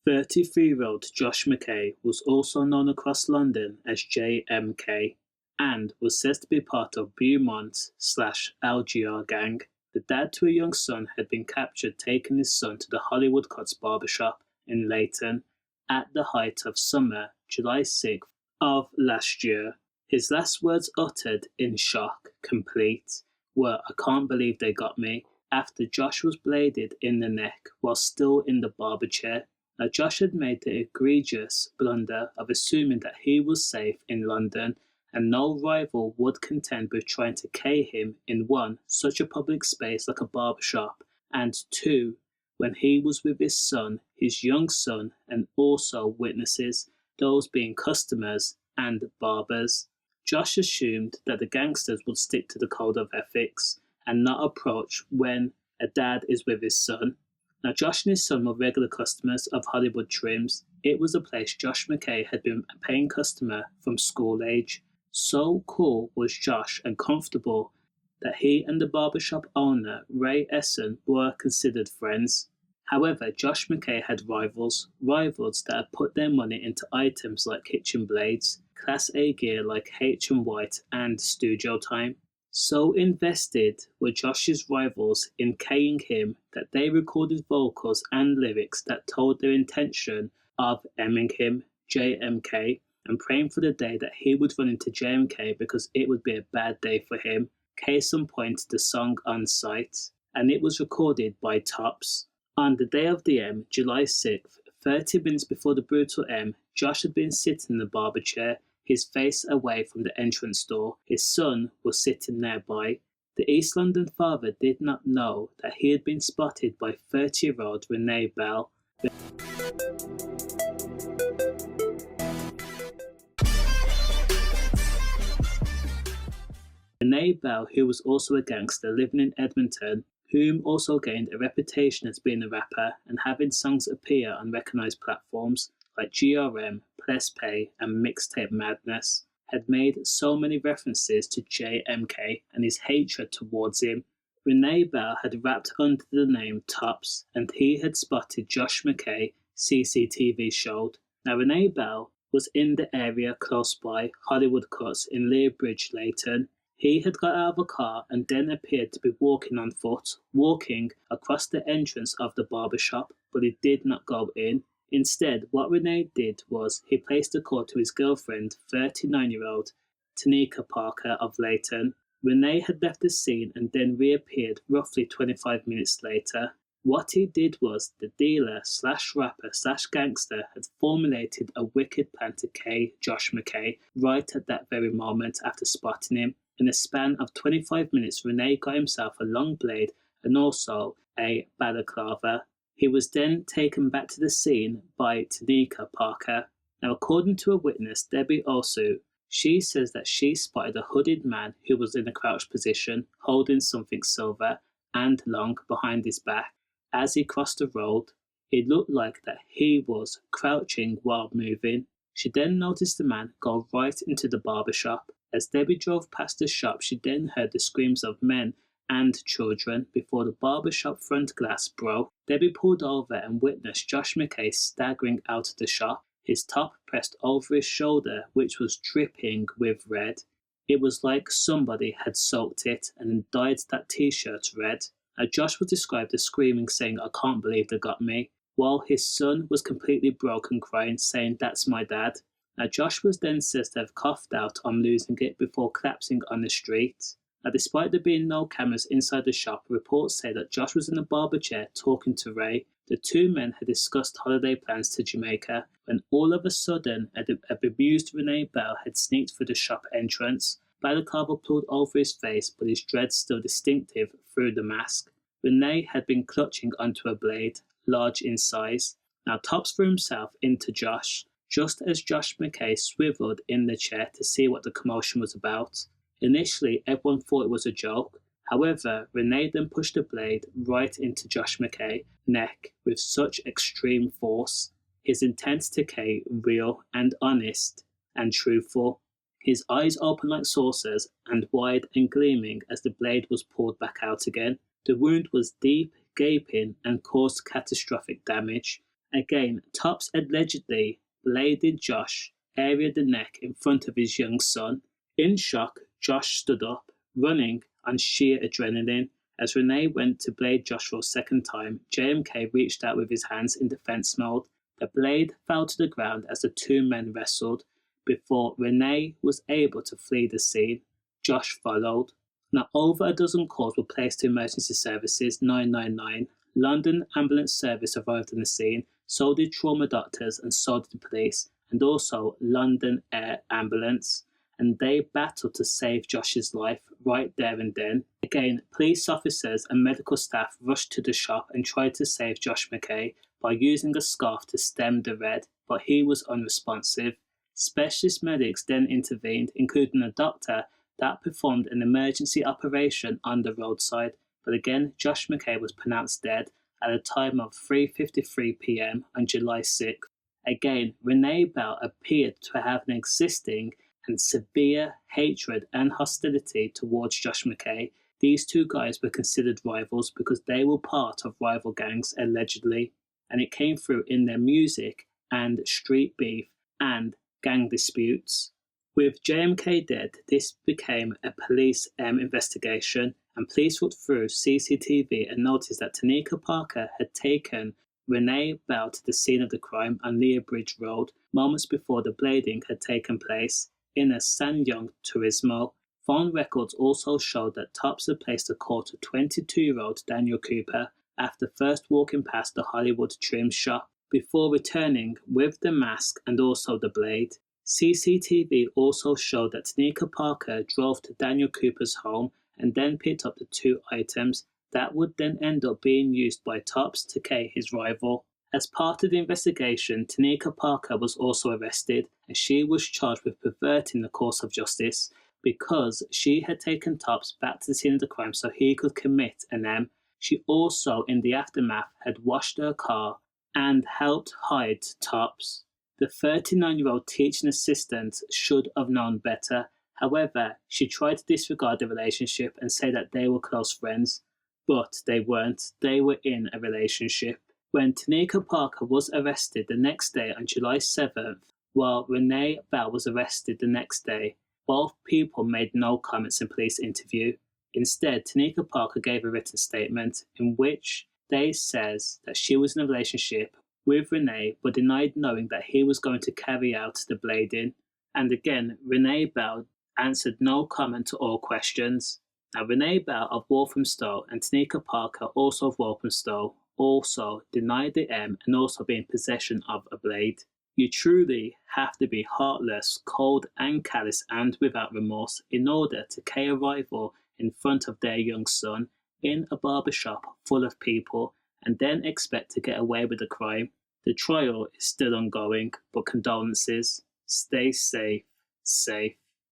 33-year-old Josh McKay was also known across London as JMK and was said to be part of Beaumont/LGR gang. The dad to a young son had been captured taking his son to the Hollywood Cuts barbershop in Leighton at the height of summer, July 6th of last year. His last words uttered in shock, complete, were "I can't believe they got me," after Josh was bladed in the neck while still in the barber chair. Now Josh had made the egregious blunder of assuming that he was safe in London and no rival would contend with trying to K him in one, such a public space like a barbershop, and two, when he was with his son, his young son, and also witnesses, those being customers and barbers. Josh assumed that the gangsters would stick to the code of ethics and not approach when a dad is with his son. Now Josh and his son were regular customers of Hollywood Trims. It was a place Josh McKay had been a paying customer from school age. So cool was Josh and comfortable that he and the barbershop owner, Ray Esson, were considered friends. However, Josh McKay had rivals that had put their money into items like kitchen blades, Class A gear like H&M White and Studio Time. So invested were Josh's rivals in K-ing him that they recorded vocals and lyrics that told their intention of emming him, JMK, and praying for the day that he would run into JMK because it would be a bad day for him. Case in point, the song On Sight, and it was recorded by Tops. On the day of the M, July 6th, 30 minutes before the brutal M, Josh had been sitting in the barber chair, his face away from the entrance door. His son was sitting nearby. The East London father did not know that he had been spotted by 30-year-old Renee Bell. Renee Bell, who was also a gangster living in Edmonton, whom also gained a reputation as being a rapper and having songs appear on recognised platforms like GRM, Press Pay and Mixtape Madness, had made so many references to JMK and his hatred towards him. Renee Bell had rapped under the name Tops, and he had spotted Josh McKay, CCTV showed. Now Renee Bell was in the area close by Hollywood Cuts in Lethbridge, Leighton. He had got out of a car and then appeared to be walking on foot, walking across the entrance of the barbershop, but he did not go in. Instead, what Renee did was he placed a call to his girlfriend, 39-year-old n3ck Parker of Leighton. Renee had left the scene and then reappeared roughly 25 minutes later. What he did was the dealer/rapper/gangster had formulated a wicked plan to K Josh McKay right at that very moment after spotting him. In a span of 25 minutes, Renee got himself a long blade and also a balaclava. He was then taken back to the scene by n3ck Parker. Now, according to a witness, Debbie Osu, she says that she spotted a hooded man who was in a crouched position, holding something silver and long behind his back. As he crossed the road, it looked like that he was crouching while moving. She then noticed the man go right into the barbershop. As Debbie drove past the shop, she then heard the screams of men and children before the barbershop front glass broke. Debbie pulled over and witnessed Josh McKay staggering out of the shop, his top pressed over his shoulder, which was dripping with red. It was like somebody had soaked it and dyed that t-shirt red. Now Josh was described as screaming, saying, "I can't believe they got me," while his son was completely broken, crying, saying, "That's my dad." Now Josh was then said to have coughed out on losing it before collapsing on the street. Now, despite there being no cameras inside the shop, reports say that Josh was in the barber chair talking to Ray. The two men had discussed holiday plans to Jamaica when all of a sudden a bemused Renee Bell had sneaked through the shop entrance. Balaclava pulled over his face, but his dreads still distinctive through the mask. Renee had been clutching onto a blade, large in size. Now Tops threw himself into Josh, just as Josh McKay swiveled in the chair to see what the commotion was about. Initially, everyone thought it was a joke. However, Renee then pushed the blade right into Josh McKay's neck with such extreme force. His intent to K real and honest and truthful. His eyes open like saucers and wide and gleaming as the blade was pulled back out again. The wound was deep, gaping, and caused catastrophic damage. Again, Tops allegedly bladed Josh area the neck in front of his young son. In shock, Josh stood up, running on sheer adrenaline. As Renee went to blade Josh for a second time, JMK reached out with his hands in defense mode. The blade fell to the ground as the two men wrestled. Before Renee was able to flee the scene, Josh followed. Now, over a dozen calls were placed to emergency services 999. London Ambulance Service arrived on the scene, so did trauma doctors and so did the police, and also London Air Ambulance. And they battled to save Josh's life right there and then. Again, police officers and medical staff rushed to the shop and tried to save Josh McKay by using a scarf to stem the red, but he was unresponsive. Specialist medics then intervened, including a doctor that performed an emergency operation on the roadside. But again, Josh McKay was pronounced dead at a time of 3:53 p.m. on July 6th. Again, Renee Bell appeared to have an existing and severe hatred and hostility towards Josh McKay. These two guys were considered rivals because they were part of rival gangs, allegedly, and it came through in their music and street beef and gang disputes. With JMK dead, this became a police investigation, and police looked through CCTV and noticed that Tanika Parker had taken Renee Bell to the scene of the crime on Lea Bridge Road moments before the blading had taken place in a Sanyong Turismo. Phone records also showed that Tops had placed a call to 22-year-old Daniel Cooper after first walking past the Hollywood trim shop before returning with the mask and also the blade. CCTV also showed that Tanika Parker drove to Daniel Cooper's home and then picked up the two items that would then end up being used by Tops to kill his rival. As part of the investigation, Tanika Parker was also arrested, and she was charged with perverting the course of justice because she had taken Tops back to the scene of the crime so he could commit an M. She also, in the aftermath, had washed her car and helped hide Tops. The 39-year-old teaching assistant should have known better. However, she tried to disregard the relationship and say that they were close friends. But they weren't. They were in a relationship. When Tanika Parker was arrested the next day on July 7th, while Renee Bell was arrested the next day, both people made no comments in police interview. Instead, Tanika Parker gave a written statement in which they says that she was in a relationship with Renee but denied knowing that he was going to carry out the blading. And again, Renee Bell answered no comment to all questions. Now, Renee Bell of Walthamstow and Tanika Parker, also of Walthamstow, also denied the M and also be in possession of a blade. You truly have to be heartless, cold and callous and without remorse in order to kill a rival in front of their young son in a barbershop full of people and then expect to get away with the crime. The trial is still ongoing, but condolences. Stay safe.